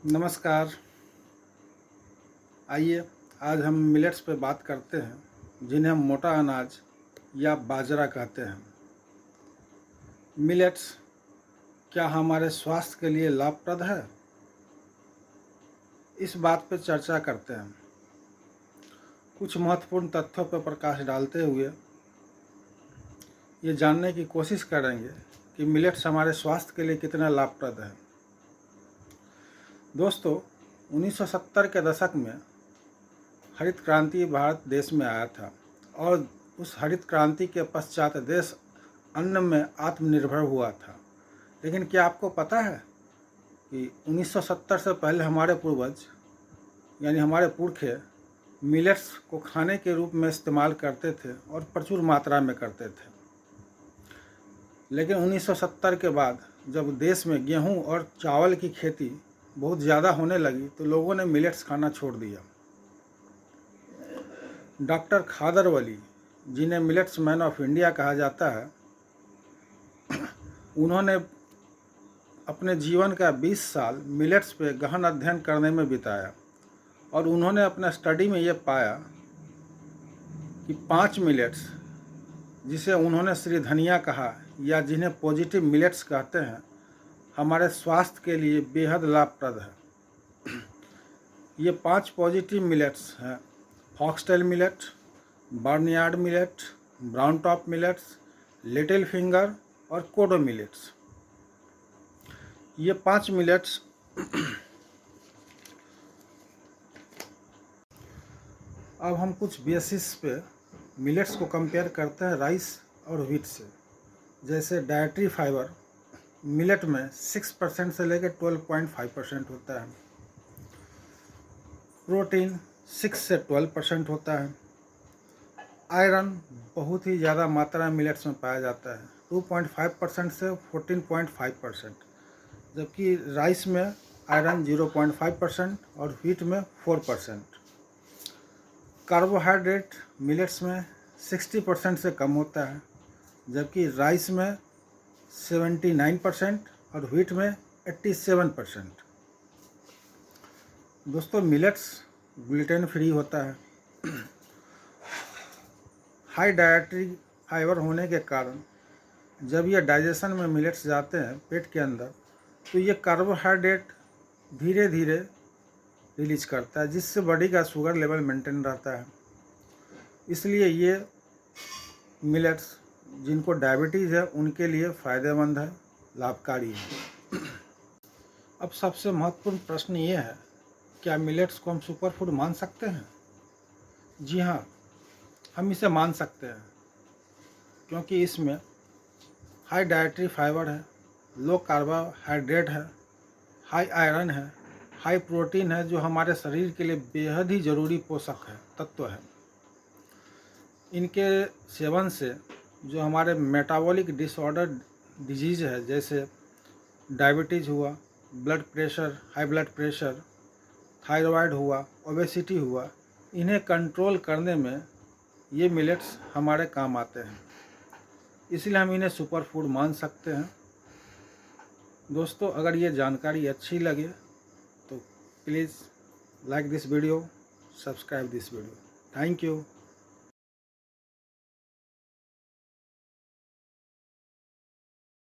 नमस्कार। आइए आज हम मिलेट्स पे बात करते हैं, जिन्हें हम मोटा अनाज या बाजरा कहते हैं। मिलेट्स क्या हमारे स्वास्थ्य के लिए लाभप्रद है? इस बात पर चर्चा करते हैं। कुछ महत्वपूर्ण तथ्यों पर प्रकाश डालते हुए ये जानने की कोशिश करेंगे कि मिलेट्स हमारे स्वास्थ्य के लिए कितना लाभप्रद है। दोस्तों, 1970 के दशक में हरित क्रांति भारत देश में आया था और उस हरित क्रांति के पश्चात देश अन्न में आत्मनिर्भर हुआ था। लेकिन क्या आपको पता है कि 1970 से पहले हमारे पूर्वज यानी हमारे पुरखे मिलेट्स को खाने के रूप में इस्तेमाल करते थे और प्रचुर मात्रा में करते थे। लेकिन 1970 के बाद जब देश में गेहूं और चावल की खेती बहुत ज़्यादा होने लगी तो लोगों ने मिलेट्स खाना छोड़ दिया। डॉक्टर खादर वली, जिन्हें मिलेट्स मैन ऑफ इंडिया कहा जाता है, उन्होंने अपने जीवन का 20 साल मिलेट्स पे गहन अध्ययन करने में बिताया और उन्होंने अपने स्टडी में ये पाया कि 5 मिलेट्स, जिसे उन्होंने श्री धनिया कहा या जिन्हें पॉजिटिव मिलेट्स कहते हैं, हमारे स्वास्थ्य के लिए बेहद लाभप्रद है। ये 5 पॉजिटिव मिलेट्स हैं: foxtail millet, barnyard millet, brown top millets, little finger और कोडो मिलेट्स। ये 5 मिलेट्स अब हम कुछ बेसिस पे मिलेट्स को कंपेयर करते हैं राइस और व्हीट से। जैसे डाइटरी फाइबर मिलेट में 6% से लेकर 12.5% होता है। प्रोटीन 6 से 12% होता है। आयरन बहुत ही ज़्यादा मात्रा में मिलेट्स में पाया जाता है, 2.5% से 14.5%, जबकि राइस में आयरन 0.5% और व्हीट में 4%। कार्बोहाइड्रेट मिलेट्स में 60% से कम होता है, जबकि राइस में 79% और व्हीट में 87%। दोस्तों, मिलेट्स ग्लूटेन फ्री होता है। हाई डाइटरी फाइबर होने के कारण जब ये डाइजेशन में मिलेट्स जाते हैं पेट के अंदर, तो ये कार्बोहाइड्रेट धीरे धीरे रिलीज करता है, जिससे बॉडी का शुगर लेवल मेंटेन रहता है। इसलिए ये मिलेट्स जिनको डायबिटीज़ है उनके लिए फ़ायदेमंद है, लाभकारी है। अब सबसे महत्वपूर्ण प्रश्न ये है, क्या मिलेट्स को हम सुपर फूड मान सकते हैं? जी हाँ, हम इसे मान सकते हैं, क्योंकि इसमें हाई डाइटरी फाइबर है, लो कार्बोहाइड्रेट है, हाई आयरन है, हाई प्रोटीन है, जो हमारे शरीर के लिए बेहद ही ज़रूरी पोषक है, तत्व है। इनके सेवन से जो हमारे मेटाबॉलिक डिसऑर्डर डिजीज़ है, जैसे डायबिटीज़ हुआ, blood pressure, high blood pressure, thyroid हुआ, ओबेसिटी हुआ, इन्हें कंट्रोल करने में ये मिलेट्स हमारे काम आते हैं। इसलिए हम इन्हें सुपर फूड मान सकते हैं। दोस्तों, अगर ये जानकारी अच्छी लगे तो please like this video, subscribe this video. Thank you.